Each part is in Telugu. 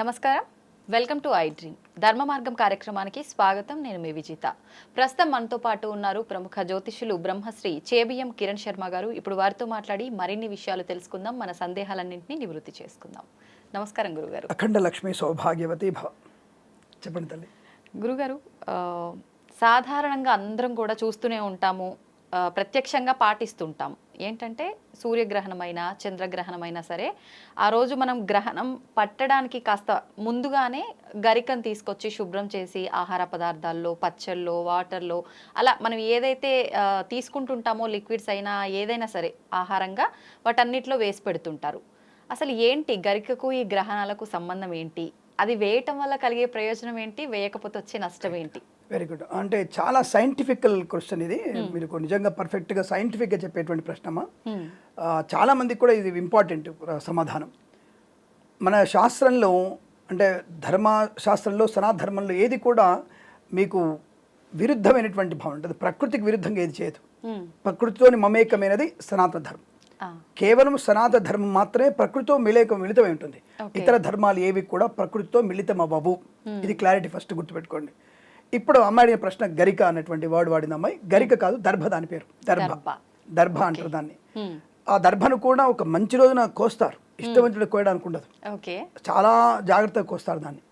నమస్కారం, వెల్కమ్ టు ఐ డ్రీమ్. ధర్మ మార్గం కార్యక్రమానికి స్వాగతం. నేను మీ విజిత. ప్రస్తుతం మనతో పాటు ఉన్నారు ప్రముఖ జ్యోతిష్యులు బ్రహ్మశ్రీ చేబిఎం కిరణ్ శర్మ గారు. ఇప్పుడు వారితో మాట్లాడి మరిన్ని విషయాలు తెలుసుకుందాం, మన సందేహాలన్నింటినీ నివృత్తి చేసుకుందాం. నమస్కారం గురుగారు. అఖండ లక్ష్మి సౌభాగ్యవతి భవ. చెప్పండి తల్లి. గురుగారు, సాధారణంగా అందరం కూడా చూస్తూనే ఉంటాము, ప్రత్యక్షంగా పాటిస్తుంటాం. ఏంటంటే సూర్యగ్రహణమైనా చంద్రగ్రహణమైనా సరే ఆ రోజు మనం గ్రహణం పట్టడానికి కాస్త ముందుగానే గరికను తీసుకొచ్చి శుభ్రం చేసి ఆహార పదార్థాల్లో, పచ్చళ్ళలో, వాటర్లో అలా మనం ఏదైతే తీసుకుంటుంటామో లిక్విడ్స్ అయినా ఏదైనా సరే ఆహారంగా వాటన్నిటిలో వేసి పెడుతుంటారు. అసలు ఏంటి గరికకు ఈ గ్రహణాలకు సంబంధం ఏంటి? అది వేయటం వల్ల కలిగే ప్రయోజనం ఏంటి? వేయకపోతే వచ్చే నష్టం ఏంటి? Very good. అంటే చాలా సైంటిఫికల్ క్వశ్చన్ ఇది. మీరు నిజంగా పర్ఫెక్ట్గా సైంటిఫిక్గా చెప్పేటువంటి ప్రశ్నమా. చాలా మందికి కూడా ఇది ఇంపార్టెంట్ సమాధానం. మన శాస్త్రంలో అంటే ధర్మశాస్త్రంలో సనాధర్మంలో ఏది కూడా మీకు విరుద్ధమైనటువంటి భావన ఉంటుంది. ప్రకృతికి విరుద్ధంగా ఏది చేయదు. ప్రకృతితోని మమేకమైనది సనాతన ధర్మం. కేవలం సనాతన ధర్మం మాత్రమే ప్రకృతితో మిళితమై ఉంటుంది. ఇతర ధర్మాలు ఏవి కూడా ప్రకృతితో మిళితం అవ్వవు. ఇది క్లారిటీ ఫస్ట్ గుర్తుపెట్టుకోండి. ఇప్పుడు అమ్మాయి అడిగిన ప్రశ్న గరిక అన్నటువంటి వర్డ్ వాడింది అమ్మాయి. గరిక కాదు, దర్భ, దాని పేరు దర్భ అంటారు దాన్ని. ఆ దర్భను కూడా ఒక మంచి రోజున కోస్తారు, ఇష్టవంతుడు కోయడానికి ఉండదు, చాలా జాగ్రత్తగా కోస్తారు దాన్ని.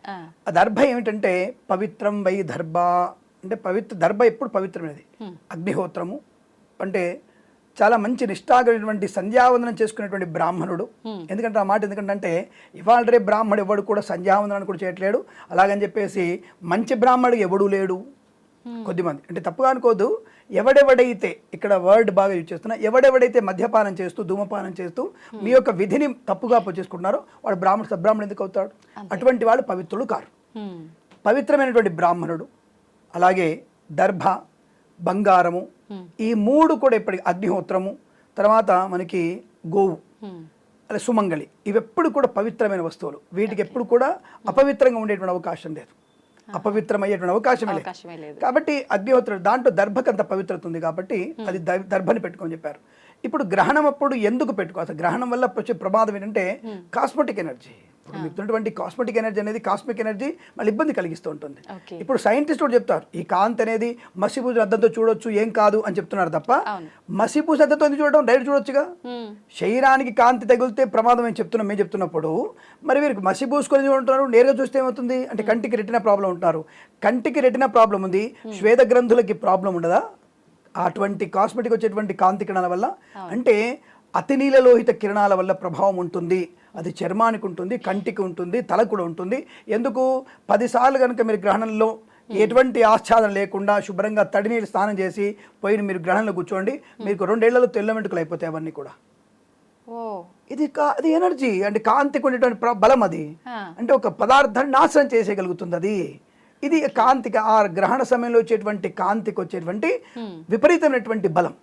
ఆ దర్భ ఏమిటంటే పవిత్రం వై దర్భ అంటే దర్భ ఎప్పుడు పవిత్రమైనది. అగ్నిహోత్రము అంటే చాలా మంచి నిష్ఠాగటువంటి సంధ్యావందనం చేసుకునేటువంటి బ్రాహ్మణుడు. ఎందుకంటే ఆ మాట ఎందుకంటే ఇవాళ రేపు బ్రాహ్మణుడు ఎవడు కూడా సంధ్యావందనాన్ని కూడా చేయట్లేడు. అలాగని చెప్పేసి మంచి బ్రాహ్మణుడు ఎవడూ లేడు. కొద్దిమంది అంటే తప్పుగా అనుకోదు. ఎవడెవడైతే ఇక్కడ వర్డ్ బాగా యూజ్ చేస్తున్నా, ఎవడెవడైతే మద్యపానం చేస్తూ ధూమపానం చేస్తూ మీ యొక్క విధిని తప్పుగా చేసుకుంటున్నారో వాడు సబ్రాహ్మణుడు ఎందుకు అవుతాడు? అటువంటి వాడు పవిత్రుడు కారు. పవిత్రమైనటువంటి బ్రాహ్మణుడు, అలాగే దర్భ, బంగారము, ఈ మూడు కూడా ఎప్పటికీ అగ్నిహోత్రము, తర్వాత మనకి గోవు, అలా సుమంగళి, ఇవెప్పుడు కూడా పవిత్రమైన వస్తువులు. వీటికి ఎప్పుడు కూడా అపవిత్రంగా ఉండేటువంటి అవకాశం లేదు, అపవిత్రమయ్యేటువంటి అవకాశమే లేదు. కాబట్టి అగ్నిహోత్రం దాంట్లో దర్భకంత పవిత్రత ఉంది కాబట్టి అది దర్భని పెట్టుకొని చెప్పారు. ఇప్పుడు గ్రహణం అప్పుడు ఎందుకు పెట్టుకోవాలి? అసలు గ్రహణం వల్ల వచ్చే ప్రమాదం ఏంటంటే కాస్మెటిక్ ఎనర్జీ. ఇప్పుడు మిగతాటువంటి కాస్మెటిక్ ఎనర్జీ అనేది కాస్మిక్ ఎనర్జీ మళ్ళీ ఇబ్బంది కలిగిస్తూ ఉంటుంది. ఇప్పుడు సైంటిస్ట్ కూడా చెప్తారు ఈ కాంతి అనేది మసిపూస అద్దంతో చూడొచ్చు, ఏం కాదు అని చెప్తున్నారు తప్ప మసిపూస అద్దంతో చూడడం డైరెక్ట్ చూడొచ్చుగా. శరీరానికి కాంతి తగిలితే ప్రమాదం అని చెప్తున్నాం మేము చెప్తున్నప్పుడు, మరి వీరికి మసిపూసుకొని చూడంటున్నారు, నేరుగా చూస్తే ఏమవుతుంది అంటే కంటికి రెటినా ప్రాబ్లం ఉంటున్నారు. కంటికి రెటినా ప్రాబ్లం ఉంది, శ్వేత గ్రంథులకి ప్రాబ్లం ఉండదా? అటువంటి కాస్మెటిక్ వచ్చేటువంటి కాంతి కిరణాల వల్ల, అంటే అతి నీలలోహిత కిరణాల వల్ల ప్రభావం ఉంటుంది. అది చర్మానికి ఉంటుంది, కంటికి ఉంటుంది, తలకు కూడా ఉంటుంది. ఎందుకు 10 సార్లు కనుక మీరు గ్రహణంలో ఎటువంటి ఆచ్ఛాదన లేకుండా శుభ్రంగా తడినీరు స్నానం చేసి పోయిన మీరు గ్రహణంలో కూర్చోండి, మీకు 2 ఏళ్లలో తెల్ల వెంట్రుకలు అయిపోతాయి అవన్నీ కూడా. అది ఎనర్జీ అంటే కాంతికి ఉండేటువంటి బలం. అది అంటే ఒక పదార్థాన్ని నాశనం చేసేయగలుగుతుంది అది. ఇది కాంతికి ఆ గ్రహణ సమయంలో వచ్చేటువంటి కాంతికి వచ్చేటువంటి విపరీతమైనటువంటి బలం.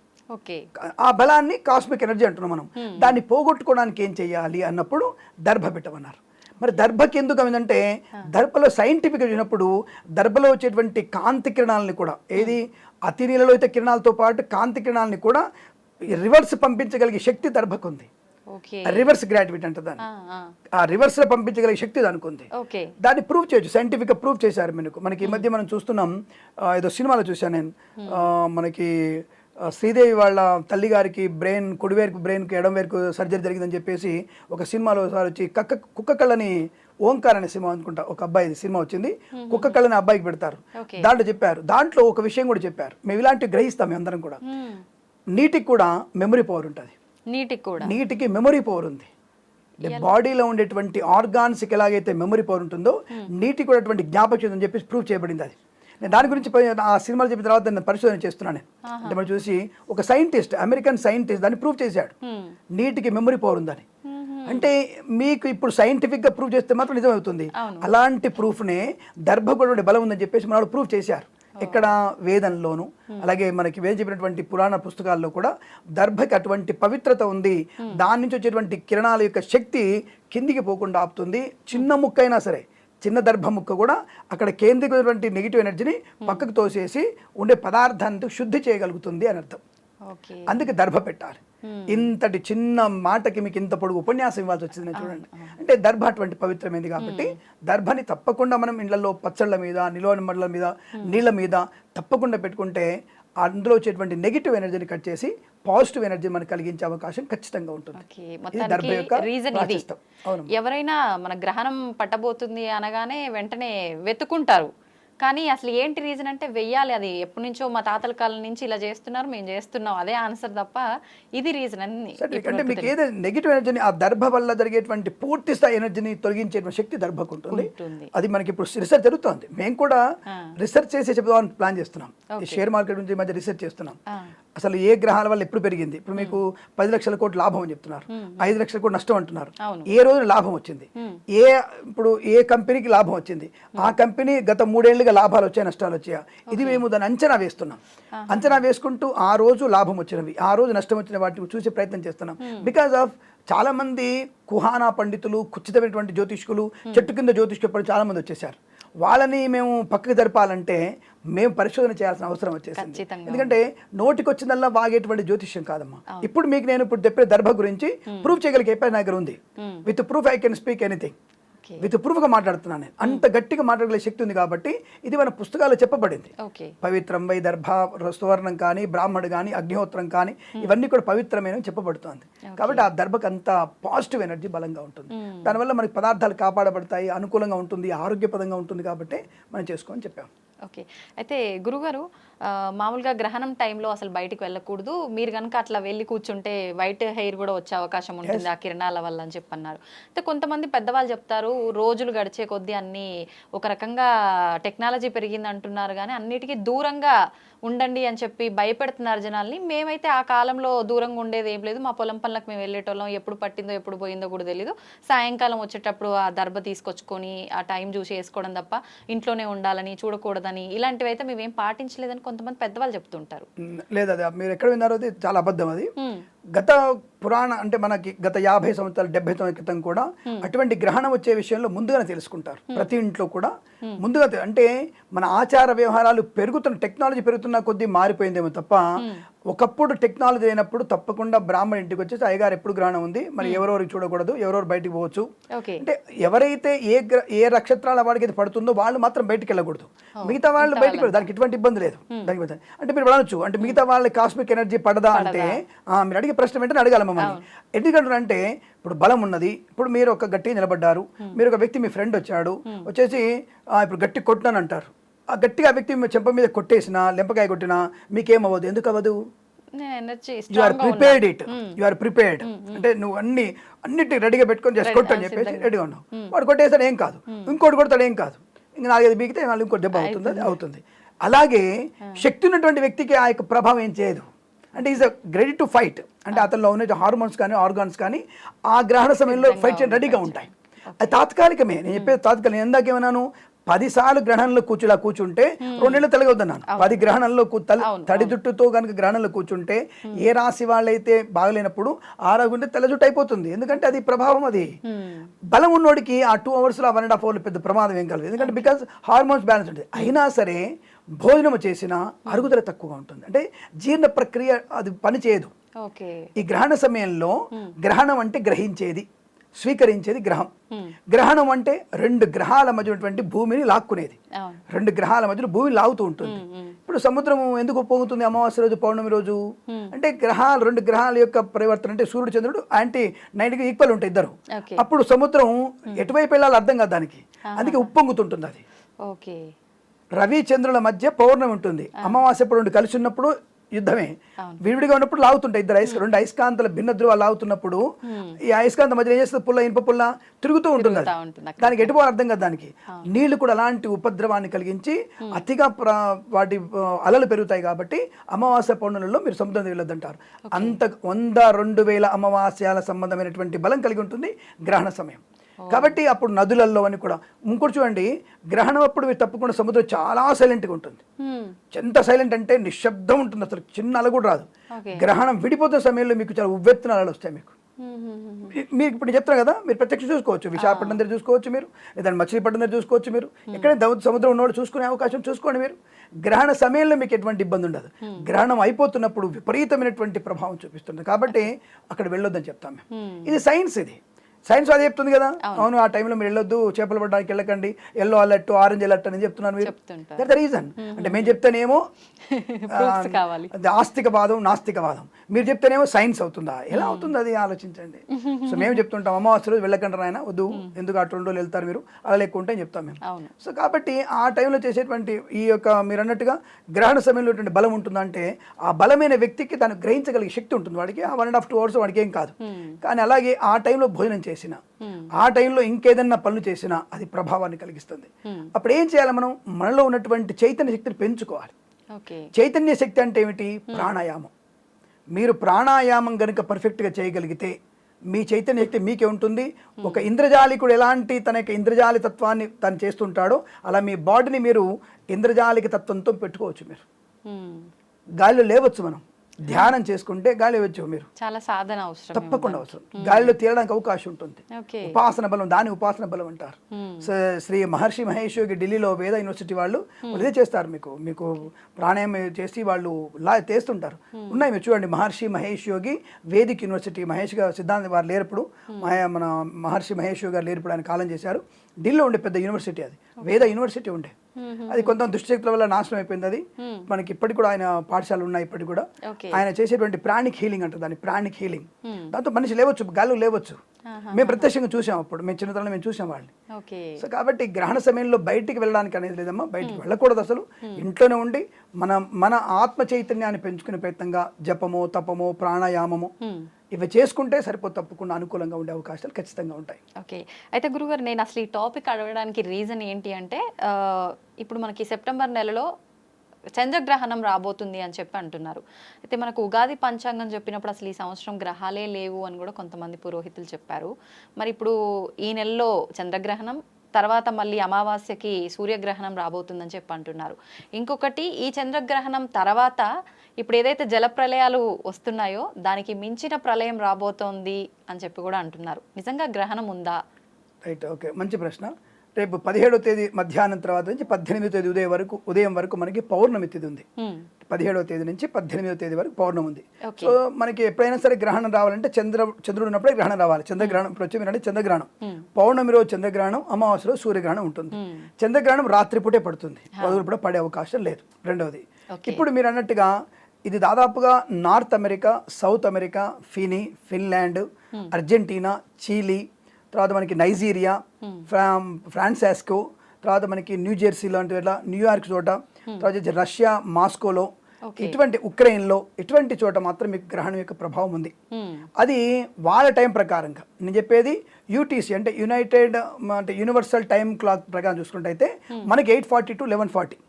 ఆ బలాన్ని కాస్మిక్ ఎనర్జీ అంటున్నాం మనం. దాన్ని పోగొట్టుకోవడానికి ఏం చెయ్యాలి అన్నప్పుడు దర్భ పెట్టమన్నారు. మరి దర్భకి ఎందుకు అయిందంటే దర్భలో సైంటిఫిక్ వచ్చినప్పుడు దర్భలో వచ్చేటువంటి కాంతి కిరణాలని కూడా, ఏది అతి నీలలో అయితే కిరణాలతో పాటు కాంతి కిరణాలని కూడా రివర్స్ పంపించగలిగే శక్తి దర్భకు ఉంది. రివర్స్ గ్రావిటీ అంటే దాన్ని ఆ రివర్స్ లో పంపించగలిగే శక్తి దానికి ఉంది. దాన్ని ప్రూవ్ చేయొచ్చు, సైంటిఫిక్ గా ప్రూవ్ చేశారు. మనకి ఈ మధ్య మనం చూస్తున్నాం, ఏదో సినిమాలో చూసాను నేను, మనకి శ్రీదేవి వాళ్ళ తల్లి గారికి బ్రెయిన్, కుడివేరుకు బ్రెయిన్కి ఎడం వేరుకు సర్జరీ జరిగిందని చెప్పేసి ఒక సినిమాలో సార్ వచ్చి కుక్క కళ్ళని, ఓంకార్ అనే సినిమా అనుకుంటా, ఒక అబ్బాయి సినిమా వచ్చింది, కుక్క కళ్ళని అబ్బాయికి పెడతారు. దాంట్లో చెప్పారు, దాంట్లో ఒక విషయం కూడా చెప్పారు, మేము ఇలాంటివి గ్రహిస్తాం మేము అందరం కూడా. నీటికి కూడా మెమరీ పవర్ ఉంటుంది. నీటికి మెమరీ పవర్ ఉంది. బాడీలో ఉండేటువంటి ఆర్గాన్స్కి ఎలాగైతే మెమరీ పవర్ ఉంటుందో నీటికి కూడా అటువంటి జ్ఞాపక శక్తి అని చెప్పేసి ప్రూవ్ చేయబడింది. అది నేను దాని గురించి ఆ సినిమాలు చెప్పిన తర్వాత నేను పరిశోధన చేస్తున్నాను. అంటే మనం చూసి ఒక సైంటిస్ట్, అమెరికన్ సైంటిస్ట్ దాన్ని ప్రూవ్ చేశాడు, నీటికి మెమరీ పవర్ ఉందని. అంటే మీకు ఇప్పుడు సైంటిఫిక్ గా ప్రూవ్ చేస్తే మాత్రం నిజమవుతుంది. అలాంటి ప్రూఫ్నే దర్భ కూడా బలం ఉందని చెప్పేసి మన ప్రూవ్ చేశారు. ఎక్కడ వేదంలోను, అలాగే మనకి వేద చెప్పినటువంటి పురాణ పుస్తకాల్లో కూడా దర్భకి అటువంటి పవిత్రత ఉంది. దాని నుంచి వచ్చేటువంటి కిరణాల యొక్క శక్తి కిందికి పోకుండా ఆపుతుంది. చిన్న ముక్క అయినా సరే, చిన్న దర్భ ముక్క కూడా అక్కడ కేంద్రీకృతమైనటువంటి నెగిటివ్ ఎనర్జీని పక్కకు తోసేసి ఉండే పదార్థాన్ని శుద్ధి చేయగలుగుతుంది అని అర్థం. అందుకే దర్భ పెట్టాలి. ఇంతటి చిన్న మాటకి మీకు ఇంత పొడుగు ఉపన్యాసం ఇవ్వాల్సి వచ్చింది చూడండి. అంటే దర్భ అటువంటి పవిత్రమైనది కాబట్టి దర్భని తప్పకుండా మనం ఇళ్లలో పచ్చళ్ళ మీద, నిలువల మీద, నీళ్ళ మీద తప్పకుండా పెట్టుకుంటే అందులో వచ్చేటువంటి నెగిటివ్ ఎనర్జీని కట్ చేసి పాజిటివ్ ఎనర్జీ మనకు కలిగించే అవకాశం ఖచ్చితంగా ఉంటుంది. ఇది దర్భ యొక్క ప్రాశస్త్యం. అవును. ఎవరైనా మన గ్రహణం పట్టబోతుంది అనగానే వెంటనే వెతుకుంటారు, కానీ అసలు ఏంటి రీజన్ అంటే వెయ్యాలి, అది ఎప్పటి నుంచో మా తాతల కాలం నుంచి ఇలా చేస్తున్నారు, మేము చేస్తున్నాం, అదే ఆన్సర్ తప్ప ఇది రీజన్ అని. అంటే మీకు ఏదో నెగిటివ్ ఎనర్జీని ఆ దర్భ వల్ల జరిగేటువంటి పూర్తి స్థాయి ఎనర్జీని తొలగించేటువంటి శక్తి దర్భకు ఉంటుంది. అది మనకి ఇప్పుడు రిసెర్చ్ జరుగుతుంది. మేము కూడా రీసెర్చ్ చేసి చెప్దామని ప్లాన్ చేస్తున్నాం. ఈ షేర్ మార్కెట్ గురించి మధ్య రీసెర్చ్ చేస్తున్నాం. అసలు ఏ గ్రహాల వల్ల ఎప్పుడు పెరిగింది. ఇప్పుడు మీకు 10 లక్షల కోట్లు లాభం అని చెప్తున్నారు, 5 లక్షల కోట్లు నష్టం అంటున్నారు. ఏ రోజు లాభం వచ్చింది, ఇప్పుడు ఏ కంపెనీకి లాభం వచ్చింది, ఆ కంపెనీ గత 3 ఏళ్లుగా లాభాలు వచ్చాయి, నష్టాలు వచ్చాయా, ఇది మేము దాన్ని అంచనా వేస్తున్నాం. అంచనా వేసుకుంటూ ఆ రోజు లాభం వచ్చినవి, ఆ రోజు నష్టం వచ్చిన వాటిని చూసే ప్రయత్నం చేస్తున్నాం. బికాస్ ఆఫ్ చాలా మంది కుహానా పండితులు, కుచితమైనటువంటి జ్యోతిష్కులు, చెట్టు కింద జ్యోతిష్కులు చాలా మంది వచ్చేసారు. వాళ్ళని మేము పక్కకి జరపాలంటే మేము పరిశోధన చేయాల్సిన అవసరం వచ్చేసింది. ఎందుకంటే నోటికి వచ్చిందల్లా వాగేటువంటి జ్యోతిష్యం కాదమ్మా. ఇప్పుడు మీకు నేను ఇప్పుడు చెప్పే దర్భ గురించి ప్రూఫ్ చేయగలిగే నా దగ్గర ఉంది. With proof I can speak anything. With ప్రూఫ్గా మాట్లాడుతున్నాను నేను. అంత గట్టిగా మాట్లాడగల శక్తి ఉంది కాబట్టి ఇది మన పుస్తకాల్లో చెప్పబడింది. పవిత్రం వై దర్భ, సువర్ణం కానీ, బ్రాహ్మడు కానీ, అగ్నిహోత్రం కానీ ఇవన్నీ కూడా పవిత్రమైన చెప్పబడుతుంది. కాబట్టి ఆ దర్భకు అంత పాజిటివ్ ఎనర్జీ బలంగా ఉంటుంది. దానివల్ల మనకి పదార్థాలు కాపాడబడతాయి, అనుకూలంగా ఉంటుంది, ఆరోగ్యపదంగా ఉంటుంది. కాబట్టి మనం చేసుకోమని చెప్పాం. ఓకే. అయితే గురుగారు, మామూలుగా గ్రహణం టైంలో అసలు బయటికి వెళ్ళకూడదు, మీరు కనుక అట్లా వెళ్ళి కూర్చుంటే వైట్ హెయిర్ కూడా వచ్చే అవకాశం ఉంటుంది ఆ కిరణాల వల్ల అని చెప్పన్నారు. అయితే కొంతమంది పెద్దవాళ్ళు చెప్తారు రోజులు గడిచే కొద్దీ అన్ని ఒక రకంగా టెక్నాలజీ పెరిగింది అంటున్నారు, కానీ అన్నిటికీ దూరంగా ఉండండి అని చెప్పి భయపెడుతున్నారు జనాల్ని. మేమైతే ఆ కాలంలో దూరంగా ఉండేది ఏం లేదు, మా పొలం పనులకు మేము వెళ్ళేటోళ్ళం, ఎప్పుడు పట్టిందో ఎప్పుడు పోయిందో కూడా తెలీదు, సాయంకాలం వచ్చేటప్పుడు ఆ దర్భ తీసుకొచ్చుకొని ఆ టైం చూసి వేసుకోవడం తప్ప ఇంట్లోనే ఉండాలని, చూడకూడదని, ఇలాంటివి అయితే మేమేం పాటించలేదని కొంతమంది పెద్దవాళ్ళు చెప్తుంటారు. లేదు, అది మీరు ఎక్కడ విన్నారో అది చాలా అబద్ధం. అది గత పురాణ అంటే మనకి గత 50 సంవత్సరాలు 70 సంవత్సరాల క్రితం కూడా అటువంటి గ్రహణం వచ్చే విషయంలో ముందుగానే తెలుసుకుంటారు. ప్రతి ఇంట్లో కూడా ముందుగా అంటే మన ఆచార వ్యవహారాలు పెరుగుతున్న, టెక్నాలజీ పెరుగుతున్న కొద్దీ మారిపోయిందేమో తప్ప ఒకప్పుడు టెక్నాలజీ అయినప్పుడు తప్పకుండా బ్రాహ్మణ ఇంటికి వచ్చేసి అయ్యగారు ఎప్పుడు గ్రహణం ఉంది, మరి ఎవరెవరికి చూడకూడదు, ఎవరెవరు బయటికి పోవచ్చు అంటే ఎవరైతే ఏ నక్షత్రాల వాడికి అయితే పడుతుందో వాళ్ళు మాత్రం బయటికి వెళ్ళకూడదు, మిగతా వాళ్ళు బయటికి వెళ్ళదు. దానికి ఎటువంటి ఇబ్బంది లేదు. దానికి అంటే మీరు అనొచ్చు అంటే మిగతా వాళ్ళ కాస్మిక్ ఎనర్జీ పడదా అంటే మీరు అడిగే ప్రశ్న వెంటనే అడగాలి మమ్మల్ని. ఎందుకంటే ఇప్పుడు బలం ఉన్నది. ఇప్పుడు మీరు ఒక గట్టిగా నిలబడ్డారు, మీరు ఒక వ్యక్తి మీ ఫ్రెండ్ వచ్చాడు, వచ్చేసి ఇప్పుడు గట్టి కొట్టినాను అంటారు. ఆ గట్టిగా ఆ వ్యక్తి చెంప మీద కొట్టేసినా, లెంపకాయ కొట్టినా మీకేమవ్వదు. ఎందుకు అవ్వదు? You are prepared it, you are prepared. అంటే నువ్వు అన్నిటి రెడీగా పెట్టుకొని జస్ట్ కొట్టు అని చెప్పేసి రెడీగా ఉన్నావు. వాడు కొట్టేస్తాడు ఏం కాదు, ఇంకోటి కొడతాడు ఏం కాదు, ఇంకా 4-5 బీగితే వాళ్ళు ఇంకోటి దెబ్బ అవుతుంది, అది అవుతుంది. అలాగే శక్తి ఉన్నటువంటి వ్యక్తికి ఆ యొక్క ప్రభావం ఏం చేయదు. అంటే ఈజ్ రెడీ టు ఫైట్. అంటే అతనిలో ఉన్న హార్మోన్స్ కానీ ఆర్గాన్స్ కానీ ఆ గ్రహణ సమయంలో ఫైట్ చేయడం రెడీగా ఉంటాయి. అది తాత్కాలికమే. నేను చెప్పేది తాత్కాలిక. నేను ఎందాకేమన్నాను, 10 సార్లు గ్రహణంలో కూర్చుంటే 2 నెలలు తెలగొద్దన్నాను. 10 గ్రహణంలో తడి జుట్టుతో కనుక గ్రహణంలో కూర్చుంటే ఏ రాశి వాళ్ళైతే బాగలేనప్పుడు ఆరోగ్యం తెల్ల జుట్టు అయిపోతుంది. ఎందుకంటే అది ప్రభావం. అది బలం ఉన్నోడికి ఆ 2 hours 1.5 hours పెద్ద ప్రమాదం ఏం కలదు. ఎందుకంటే బికాస్ హార్మోన్స్ బ్యాలెన్స్ ఉంటుంది. అయినా సరే భోజనం చేసిన అరుగుదల తక్కువగా ఉంటుంది. అంటే జీర్ణ ప్రక్రియ అది పని చేయదు. ఈ గ్రహణ సమయంలో గ్రహణం అంటే గ్రహించేది, స్వీకరించేది గ్రహం. గ్రహణం అంటే 2 గ్రహాల మధ్య ఉన్నటువంటి భూమిని లాక్కునేది. 2 గ్రహాల మధ్యలో భూమిని లాగుతూ ఉంటుంది. ఇప్పుడు సముద్రం ఎందుకు పొంగుతుంది అమావాస్య రోజు, పౌర్ణమి రోజు? అంటే 2 గ్రహాల యొక్క పరివర్తన. అంటే సూర్యుడు చంద్రుడు 90 ఈక్వల్ ఉంటాయి ఇద్దరు. అప్పుడు సముద్రం ఎటువైపు వెళ్ళాలో అర్థం కాదు దానికి, అందుకే ఉప్పొంగుతుంటుంది. అది రవి చంద్రుల మధ్య పౌర్ణమి ఉంటుంది. అమావాస్య 2 కలిసి ఉన్నప్పుడు యుద్ధమే. విడివిడిగా ఉన్నప్పుడు లాగుతుంటాయి ఇద్దరు 2 అయస్కాంతాల భిన్న ధ్రువాలు లాగుతున్నప్పుడు ఈ అయస్కాంత మధ్య ఏం చేస్తుంది, పుల్ల ఇనుప పుల్ల తిరుగుతూ ఉంటుంది. దానికి ఎటుపోవాలి అర్థం కదా. దానికి నీళ్లు కూడా అలాంటి ఉపద్రవాన్ని కలిగించి అతిగా వాటి అలలు పెరుగుతాయి. కాబట్టి అమావాస్య పౌర్ణములలో మీరు సముద్రం వెళ్ళొద్దంటారు. అంత 100-2,000 అమావాస్యాల సంబంధమైనటువంటి బలం కలిగి ఉంటుంది గ్రహణ సమయం. కాబట్టి అప్పుడు నదులలో అని కూడా ఇంకోటి చూడండి, గ్రహణం అప్పుడు మీరు తప్పకుండా సముద్రం చాలా సైలెంట్గా ఉంటుంది. ఎంత సైలెంట్ అంటే నిశ్శబ్దం ఉంటుంది, అసలు చిన్న అల కూడా రాదు. గ్రహణం విడిపోతున్న సమయంలో మీకు చాలా ఉవ్వెత్తున అలలు వస్తాయి. మీకు మీరు ఇప్పుడు చెప్తారు కదా, మీరు ప్రత్యక్ష చూసుకోవచ్చు, విశాఖపట్నం దగ్గర చూసుకోవచ్చు మీరు, లేదా మచిలీపట్నం దగ్గర చూసుకోవచ్చు మీరు, ఎక్కడైనా సముద్రం ఉన్నవాడు చూసుకునే అవకాశం చూసుకోండి మీరు. గ్రహణ సమయంలో మీకు ఎటువంటి ఇబ్బంది ఉండదు. గ్రహణం అయిపోతున్నప్పుడు విపరీతమైనటువంటి ప్రభావం చూపిస్తుంది, కాబట్టి అక్కడ వెళ్ళొద్దని చెప్తాం మేము. ఇది సైన్స్, ఇది సైన్స్ అదే చెప్తుంది కదా. అవును, ఆ టైంలో మీరు వెళ్ళొద్దు, చేపలు పడడానికి వెళ్ళకండి, ఎల్లో అలర్ట్, ఆరెంజ్ అలర్ట్ అని చెప్తున్నారు మీరు. That the reason. అంటే మేము చెప్తేనేమో అది ఆస్తికవాదం, నాస్తికవాదం, మీరు చెప్తేనేమో సైన్స్ అవుతుందా? ఎలా అవుతుంది అది ఆలోచించండి. సో మేము చెప్తుంటాం, అమావాస్య రోజు వెళ్ళకండి నాయన, వద్దు, ఎందుకు అటు 2 రోజులు వెళ్తారు మీరు, అలా లేకుండా అని చెప్తాం మేము. సో కాబట్టి ఆ టైంలో చేసేటువంటి ఈ యొక్క మీరు అన్నట్టుగా గ్రహణ సమయంలో బలం ఉంటుందంటే ఆ బలమైన వ్యక్తికి దాన్ని గ్రహించగలిగే శక్తి ఉంటుంది, వాడికి ఆ 1.5 to 2 hours వాడికి ఏం కాదు. కానీ అలాగే ఆ టైంలో భోజనం చేసిన, ఆ టైంలో ఇంకేదన్నా పనులు చేసినా అది ప్రభావాన్ని కలిగిస్తుంది. అప్పుడు ఏం చేయాలి? మనం మనలో ఉన్నటువంటి చైతన్య శక్తిని పెంచుకోవాలి. చైతన్య శక్తి అంటే ఏమిటి? ప్రాణాయామం. మీరు ప్రాణాయామం కనుక పర్ఫెక్ట్గా చేయగలిగితే మీ చైతన్య శక్తి మీకే ఉంటుంది. ఒక ఇంద్రజాలికుడు ఎలాంటి తన యొక్క ఇంద్రజాలి తత్వాన్ని తను చేస్తుంటాడో అలా మీ బాడీని మీరు ఇంద్రజాలిక తత్వంతో పెట్టుకోవచ్చు. మీరు గాలిలో లేవచ్చు, మనం ధ్యానం చేసుకుంటే గాలి వచ్చు, మీరు చాలా సాధన అవసరం, తప్పకుండా అవసరం. గాలిలో తేలడానికి అవకాశం ఉంటుంది. ఉపాసన బలం, దాని ఉపాసన బలం అంటారు. శ్రీ మహర్షి మహేష్ యోగి ఢిల్లీలో వేద యూనివర్సిటీ వాళ్ళు ఇదే చేస్తారు. మీకు ప్రాణాయామం చేసి వాళ్ళు చేస్తుంటారు. ఉన్నాయి, మీరు చూడండి. మహర్షి మహేష్ యోగి వేదిక్ యూనివర్సిటీ, మహేష్ గారు సిద్ధాంత వారు లేరప్పుడు, మన మహర్షి మహేష్ యోగి గారు లేరప్పుడు ఆయన కాలం చేశారు. ఢిల్లీలో ఉండే పెద్ద యూనివర్సిటీ, అది వేద యూనివర్సిటీ ఉండే. అది కొంత దుష్టశక్తుల వల్ల నాశనం అయిపోయింది. అది మనకి ఇప్పటికి కూడా ఆయన పాఠశాలలు ఉన్నాయి. ఇప్పటికి కూడా ఆయన చేసేటువంటి ప్రాణిక్ హీలింగ్ అంటారు దాన్ని, ప్రాణిక్ హీలింగ్. దాంతో మనిషి లేవచ్చు, గాలు లేవచ్చు. మేము ప్రత్యక్షంగా చూసాం, అప్పుడు మేము చిన్నతనంలో మేము చూసాం వాళ్ళని. సో కాబట్టి గ్రహణ సమయంలో బయటికి వెళ్ళడానికి అనేది లేదమ్మా, బయటికి వెళ్ళకూడదు అసలు. ఇంట్లోనే ఉండి మన ఆత్మ చైతన్యాన్ని పెంచుకునే ప్రయత్నంగా జపము, తపము, ప్రాణాయామము ఇవి చేసుకుంటే సరిపోతే తప్పకుండా అనుకూలంగా ఉండే అవకాశాలు ఖచ్చితంగా ఉంటాయి. ఓకే, అయితే గురుగారు, నేను అసలు ఈ టాపిక్ అడగడానికి రీజన్ ఏంటి అంటే, ఇప్పుడు మనకి సెప్టెంబర్ నెలలో చంద్రగ్రహణం రాబోతుంది అని చెప్పి అంటున్నారు. అయితే మనకు ఉగాది పంచాంగం చెప్పినప్పుడు అసలు ఈ సంవత్సరం గ్రహాలే లేవు అని కూడా కొంతమంది పురోహితులు చెప్పారు. మరి ఇప్పుడు ఈ నెలలో చంద్రగ్రహణం, తర్వాత మళ్ళీ అమావాస్యకి సూర్యగ్రహణం రాబోతుందని చెప్పి అంటున్నారు. ఇంకొకటి, ఈ చంద్రగ్రహణం తర్వాత ఇప్పుడు ఏదైతే జల ప్రళయాలు వస్తున్నాయో దానికి మించిన ప్రళయం రాబోతోంది అని చెప్పి కూడా అంటున్నారు. నిజంగా గ్రహణం ఉందా? రైట్, ఓకే, మంచి ప్రశ్న. రేపు 17వ తేదీ మధ్యాహ్నం తర్వాత నుంచి 18వ తేదీ ఉదయం వరకు మనకి పౌర్ణమి తిథి ఉంది. 17వ తేదీ నుంచి 18వ తేదీ వరకు పౌర్ణమి ఉంది. సో మనకి ఎప్పుడైనా సరే గ్రహణం రావాలంటే చంద్రుడు ఉన్నప్పుడే గ్రహణం రావాలి. చంద్రగ్రహణం ఇప్పుడు వచ్చి మీరంటే చంద్రగ్రహణం, పౌర్ణమి రోజు చంద్రగ్రహణం, అమావాస్య రోజు సూర్యగ్రహణం ఉంటుంది. చంద్రగ్రహణం రాత్రిపూటే పడుతుంది, పగలు కూడా పడే అవకాశం లేదు. రెండవది, ఇప్పుడు మీరు అన్నట్టుగా ఇది దాదాపుగా north America, south America, Finland, Argentina, Chile, తర్వాత మనకి నైజీరియా, ఫ్రాన్సాస్కో, తర్వాత మనకి న్యూజెర్సీ లాంటి చోట, న్యూయార్క్ చోట, తర్వాత రష్యా మాస్కోలో, ఇటువంటి ఉక్రెయిన్లో, ఇటువంటి చోట మాత్రం మీకు గ్రహణం యొక్క ప్రభావం ఉంది. అది వాళ్ళ టైం ప్రకారంగా నేను చెప్పేది యూటీసీ అంటే యూనివర్సల్ టైం క్లాక్ ప్రకారం చూసుకుంటే అయితే మనకి 8:40 to 11:40,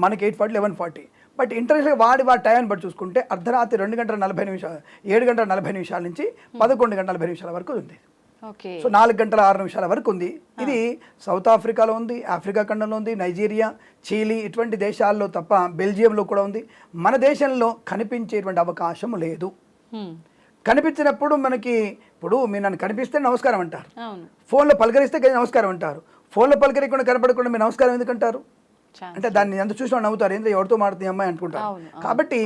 మనకి 8:40 11:40. బట్ ఇంటర్నేషనల్గా వాడి టైం బట్టి చూసుకుంటే అర్ధరాత్రి 2 గంటల 40 నిమిషాలు, 7 గంటల 40 నిమిషాల నుంచి 11 గంటల 40 నిమిషాల వరకు ఉంది. సో 4 గంటల 6 నిమిషాల వరకు ఉంది. ఇది సౌత్ ఆఫ్రికాలో ఉంది, ఆఫ్రికా ఖండంలో ఉంది, నైజీరియా, చీలీ ఇటువంటి దేశాల్లో తప్ప బెల్జియంలో కూడా ఉంది. మన దేశంలో కనిపించేటువంటి అవకాశం లేదు. కనిపించినప్పుడు మనకి ఇప్పుడు మీరు నన్ను కనిపిస్తే నమస్కారం అంటారు, ఫోన్లో పలకరిస్తే నమస్కారం అంటారు. ఫోన్లో పలకరికుండా కనపడకుండా మీరు నమస్కారం ఎందుకంటారు అంటే దాన్ని ఎంత చూసినా నవ్వుతారు, ఏంటో ఎవరితో మాడుతుంది అమ్మాయి అనుకుంటారు. కాబట్టి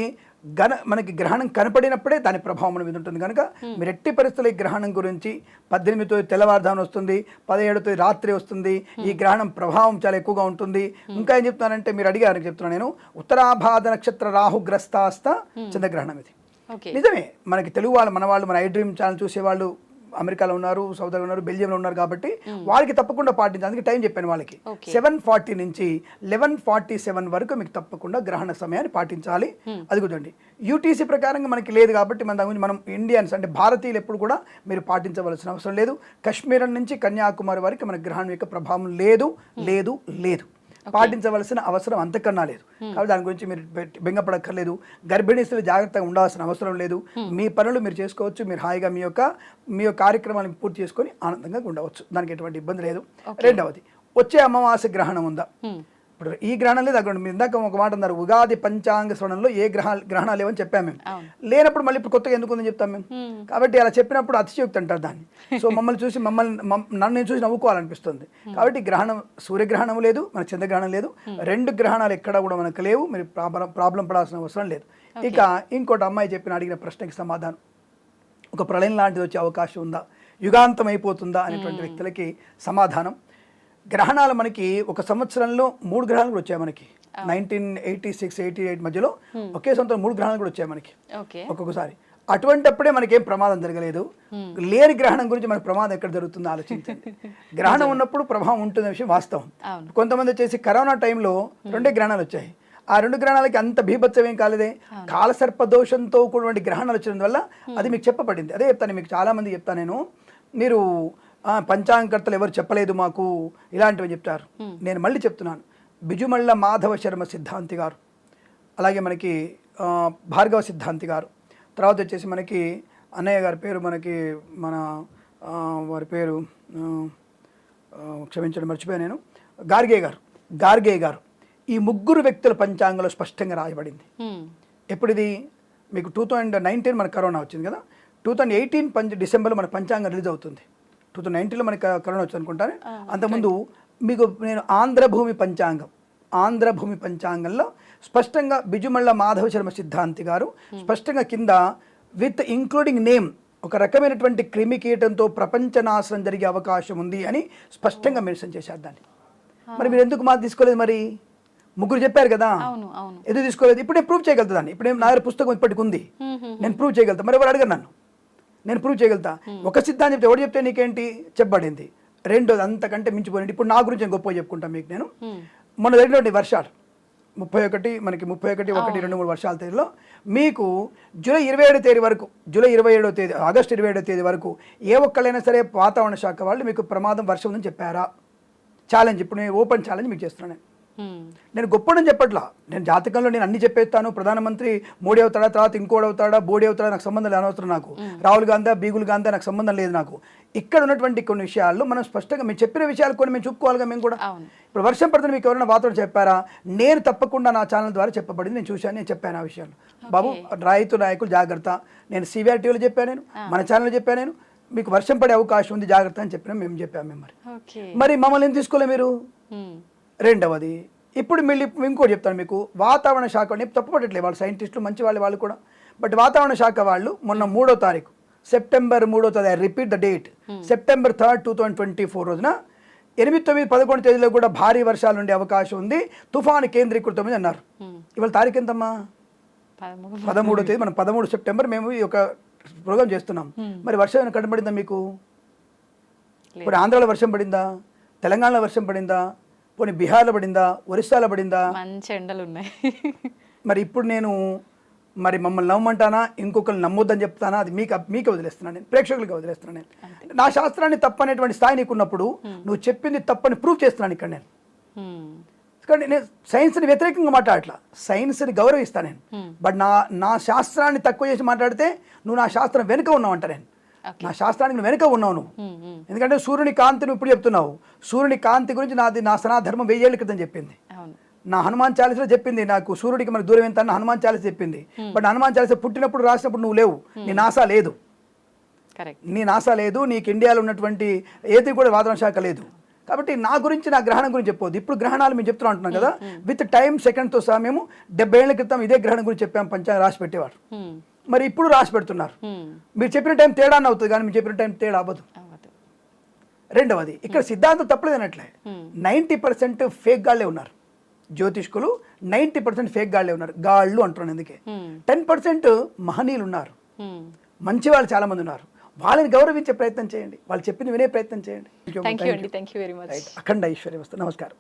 మనకి గ్రహణం కనపడినప్పుడే దాని ప్రభావం మన మీద ఉంటుంది. కనుక మీరు ఎట్టి పరిస్థితుల్లో ఈ గ్రహణం గురించి 18తో తెల్లవారుజామున వస్తుంది, 17తో రాత్రి వస్తుంది. ఈ గ్రహణం ప్రభావం చాలా ఎక్కువగా ఉంటుంది. ఇంకా ఏం చెప్తున్నానంటే, మీరు అడిగారు చెప్తున్నాను నేను, ఉత్తరాభాద నక్షత్ర రాహుగ్రస్తాస్త చంద్రగ్రహణం ఇది నిజమే. మనకి తెలుగు వాళ్ళు, మన ఐ డ్రీమ్ ఛానల్ చూసేవాళ్ళు అమెరికాలో ఉన్నారు, సౌదీలో ఉన్నారు, బెల్జియంలో ఉన్నారు. కాబట్టి వాళ్ళకి తప్పకుండా పాటించాలి. అందుకే టైం చెప్పాను వాళ్ళకి, 7:40 నుంచి 11:47 వరకు మీకు తప్పకుండా గ్రహణ సమయాన్ని పాటించాలి. అది కుదండి. యూటీసీ ప్రకారంగా మనకి లేదు కాబట్టి మనం ఇండియన్స్ అంటే భారతీయులు ఎప్పుడు కూడా మీరు పాటించవలసిన అవసరం లేదు. కాశ్మీర్ నుంచి కన్యాకుమారి వరకు మన గ్రహణం యొక్క ప్రభావం లేదు. పాటించవలసిన అవసరం అంతకన్నా లేదు. కాబట్టి దాని గురించి మీరు బెంగపడక్కర్లేదు. గర్భిణీ స్త్రీలు జాగ్రత్తగా ఉండాల్సిన అవసరం లేదు. మీ పనులు మీరు చేసుకోవచ్చు. మీరు హాయిగా మీ యొక్క కార్యక్రమాలను పూర్తి చేసుకొని ఆనందంగా ఉండవచ్చు. దానికి ఎటువంటి ఇబ్బంది లేదు. రెండవది, వచ్చే అమావాస్య గ్రహణం ఉందా? ఇప్పుడు ఈ గ్రహణం లేదు అక్కడ మీరు ఇందాక ఒక మాట అన్నారు, ఉగాది పంచాంగ శ్రవణంలో ఏ గ్రహణాలు లేవని చెప్పాము మేము. లేనప్పుడు మళ్ళీ ఇప్పుడు కొత్తగా ఎందుకు ఉందని చెప్తాం మేము. కాబట్టి అలా చెప్పినప్పుడు అతిశయోక్తి అంటారు దాన్ని. సో మమ్మల్ని చూసి నన్ను నేను చూసి నవ్వుకోవాలనిపిస్తుంది. కాబట్టి గ్రహణం, సూర్యగ్రహణం లేదు, మన చంద్రగ్రహణం లేదు, 2 గ్రహణాలు ఎక్కడ కూడా మనకు లేవు. మీరు ప్రాబ్లం పడాల్సిన అవసరం లేదు. ఇక ఇంకోటి అమ్మాయి అడిగిన ప్రశ్నకి సమాధానం, ఒక ప్రళయం లాంటిది వచ్చే అవకాశం ఉందా, యుగాంతం అయిపోతుందా అనేటువంటి వ్యక్తులకి సమాధానం, గ్రహణాలు మనకి ఒక సంవత్సరంలో 3 గ్రహాలు కూడా వచ్చాయి మనకి. 1986-88 మధ్యలో ఒకే సంవత్సరం 3 గ్రహాలు కూడా వచ్చాయి మనకి ఒక్కొక్కసారి. అటువంటిప్పుడే మనకేం ప్రమాదం జరగలేదు. లేని గ్రహణం గురించి మనకు ప్రమాదం ఎక్కడ జరుగుతుందో ఆలోచించండి. గ్రహణం ఉన్నప్పుడు ప్రభావం ఉంటున్న విషయం వాస్తవం. కొంతమంది వచ్చేసి కరోనా టైంలో 2 గ్రహణాలు వచ్చాయి. ఆ 2 గ్రహణాలకి అంత భీభత్సం ఏం కాలేదే, కాలసర్ప దోషంతో కూడిన గ్రహణాలు వచ్చిన వల్ల అది మీకు చెప్పబడింది. అదే చెప్తాను మీకు, చాలామంది చెప్తాను నేను, మీరు పంచాంగకర్తలు ఎవరు చెప్పలేదు మాకు ఇలాంటివి చెప్తారు. నేను మళ్ళీ చెప్తున్నాను, బిజుమళ్ళ మాధవ శర్మ సిద్ధాంతి గారు, అలాగే మనకి భార్గవ సిద్ధాంతి గారు, తర్వాత వచ్చేసి మనకి అన్నయ్య గారి పేరు, మనకి మన వారి పేరు క్షమించండి మర్చిపోయాను నేను, గార్గే గారు, ఈ 3 వ్యక్తుల పంచాంగంలో స్పష్టంగా రాయబడింది. ఎప్పుడు ఇది మీకు 2019 మన కరోనా వచ్చింది కదా, 2018 డిసెంబర్లో మన పంచాంగం రిలీజ్ అవుతుంది. 2019లో మనకి కరోనా వచ్చింది అనుకుంటాను. అంతకుముందు మీకు నేను ఆంధ్రభూమి పంచాంగంలో స్పష్టంగా బిజుమళ్ళ మాధవ శర్మ సిద్ధాంతి గారు స్పష్టంగా కింద విత్ ఇంక్లూడింగ్ నేమ్ ఒక రకమైనటువంటి క్రిమికీటంతో ప్రపంచ నాశనం జరిగే అవకాశం ఉంది అని స్పష్టంగా మెన్షన్ చేశారు దాన్ని. మరి మీరు ఎందుకు మాది తీసుకోలేదు? మరి 3 చెప్పారు కదా, ఎందుకు తీసుకోలేదు? ఇప్పుడు నేను ప్రూవ్ చేయగలుగుతాను. ఇప్పుడు నా దగ్గర పుస్తకం ఇప్పటికి ఉంది, నేను ప్రూవ్ చేయగలుగుతా. మరి ఎవరు అడగరు నన్ను, నేను ప్రూవ్ చేయగలుగుతా. ఒక సిద్ధాంతం చెప్తే ఎవరు చెప్తే నీకేంటి చెప్పబడింది. 2 అంతకంటే మించిపోయింది. ఇప్పుడు నా గురించి నేను గొప్పగా చెప్పుకుంటాను మీకు. నేను మొన్న జరిగినటువంటి వర్షాలు 31 మనకి 31, 1, 2, 3 వర్షాల తేదీలో మీకు జూలై 27వ తేదీ వరకు, ఆగస్టు 27వ తేదీ వరకు ఏ ఒక్కళ్ళైనా సరే వాతావరణ శాఖ వాళ్ళు మీకు ప్రమాదం వర్షం ఉందని చెప్పారా? ఛాలెంజ్, ఇప్పుడు నేను ఓపెన్ ఛాలెంజ్ మీకు చేస్తున్నాను. నేను గొప్పడని చెప్పట్లా, నేను జాతకంలో నేను అన్ని చెప్పేస్తాను. ప్రధానమంత్రి మోడీ అవుతాడా, తర్వాత ఇంకోటి అవుతాడా, బోడీ అవుతాడా, నాకు సంబంధం లేదు, అనవసరం నాకు. రాహుల్ గాంధీ, బీగుల్ గాంధీ, నాకు సంబంధం లేదు నాకు. ఇక్కడ ఉన్నటువంటి కొన్ని విషయాల్లో మనం స్పష్టంగా మేము చెప్పిన విషయాలు కొన్ని మేము చెప్పుకోవాలిగా మేము కూడా. ఇప్పుడు వర్షం పడుతుంది మీకు ఎవరైనా వాతావరణం చెప్పారా? నేను తప్పకుండా నా ఛానల్ ద్వారా చెప్పబడింది, నేను చూశాను, నేను చెప్పాను ఆ విషయాలు. బాబు నాయకులు జాగ్రత్త, నేను సివిఆర్ టీవీలో చెప్పాను, నేను మన ఛానల్లో చెప్పాను, నేను మీకు వర్షం పడే అవకాశం ఉంది జాగ్రత్త అని చెప్పినా మేము చెప్పాము. మరి మమ్మల్ని ఏం తీసుకోలే మీరు? రెండవది, ఇప్పుడు మళ్ళీ ఇంకోటి చెప్తాను మీకు, వాతావరణ శాఖ తప్పుపట్టట్లేదు, వాళ్ళు సైంటిస్టులు మంచి వాళ్ళు కూడా. బట్ వాతావరణ శాఖ వాళ్ళు మొన్న 3వ తారీఖు సెప్టెంబర్ 3వ తారీఖు, I repeat the date, September 3rd, 2024 రోజున 8, 9, 11 తేదీలో కూడా భారీ వర్షాలు ఉండే అవకాశం ఉంది, తుఫాను కేంద్రీకృతమని అన్నారు. ఇవాళ తారీఖు ఎంతమ్మా? 13వ తేదీ. మనం 13 సెప్టెంబర్ మేము ఈ యొక్క ప్రోగ్రామ్ చేస్తున్నాం. మరి వర్షం ఏమైనా కనబడిందా మీకు? ఇప్పుడు ఆంధ్రాలో వర్షం పడిందా? తెలంగాణలో వర్షం పడిందా? పోనీ బీహార్లో పడిందా? ఒరిస్సాలో పడిందా? మంచి ఎండలు ఉన్నాయి. మరి ఇప్పుడు నేను మరి మమ్మల్ని నమ్మమంటానా, ఇంకొకరిని నమ్మొద్దని చెప్తానా? అది మీకు వదిలేస్తున్నాను, నేను ప్రేక్షకులకి వదిలేస్తున్నాను. నేను నా శాస్త్రాన్ని తప్పనేటువంటి స్థాయి నీకున్నప్పుడు నువ్వు చెప్పింది తప్పని ప్రూవ్ చేస్తున్నాను ఇక్కడ నేను. కానీ నేను సైన్స్ని వ్యతిరేకంగా మాట్లాడట్లా, సైన్స్ని గౌరవిస్తాను నేను. బట్ నా శాస్త్రాన్ని తక్కువ చేసి మాట్లాడితే నువ్వు నా శాస్త్రం వెనుక ఉన్నావు అంట. నేను నా శాస్త్రానికి వెనుక ఉన్నావు నువ్వు. ఎందుకంటే సూర్యుని కాంతిని ఇప్పుడు చెప్తున్నావు. సూర్యుని కాంతి గురించి నా సనాధర్మం 1000 ఏళ్ల క్రితం చెప్పింది. నా హనుమాన్ చాలీసలో చెప్పింది, నాకు సూర్యుడికి మనకు దూరం ఎంత హనుమాన్ చాలీస చెప్పింది. బట్ హనుమాన్ చాలీస పుట్టినప్పుడు రాసినప్పుడు నువ్వు లేవు, నీ నాసా లేదు, నీకు ఇండియాలో ఉన్నటువంటి ఏది కూడా వాతావరణ శాఖ లేదు. కాబట్టి నా గురించి, నా గ్రహణం గురించి చెప్పవద్దు. ఇప్పుడు గ్రహణాలు మేము చెప్తున్నా అంటున్నాం కదా, విత్ టైం సెకండ్తో సహా మేము 70 ఏళ్ల క్రితం ఇదే గ్రహణం గురించి చెప్పాము, పంచాంగం రాసి పెట్టేవారు. మరి ఇప్పుడు రాసి పెడుతున్నారు. మీరు చెప్పిన టైం తేడా అవుతుంది, కానీ మీరు చెప్పిన టైం తేడా అవ్వదు. రెండవది, ఇక్కడ సిద్ధాంతం తప్పలేదనట్లే. 90% ఫేక్ గాళ్లే ఉన్నారు జ్యోతిష్కులు, 90% ఫేక్ గాళ్లే ఉన్నారు. గాళ్ళు అంటున్నాను ఎందుకే. 10% మహనీయులు ఉన్నారు, మంచి వాళ్ళు చాలా మంది ఉన్నారు. వాళ్ళని గౌరవించే ప్రయత్నం చేయండి, వాళ్ళు చెప్పింది వినే ప్రయత్నం చేయండి. Thank you very much. అఖండ ఐశ్వర్యం వస్తుంది. నమస్కారం.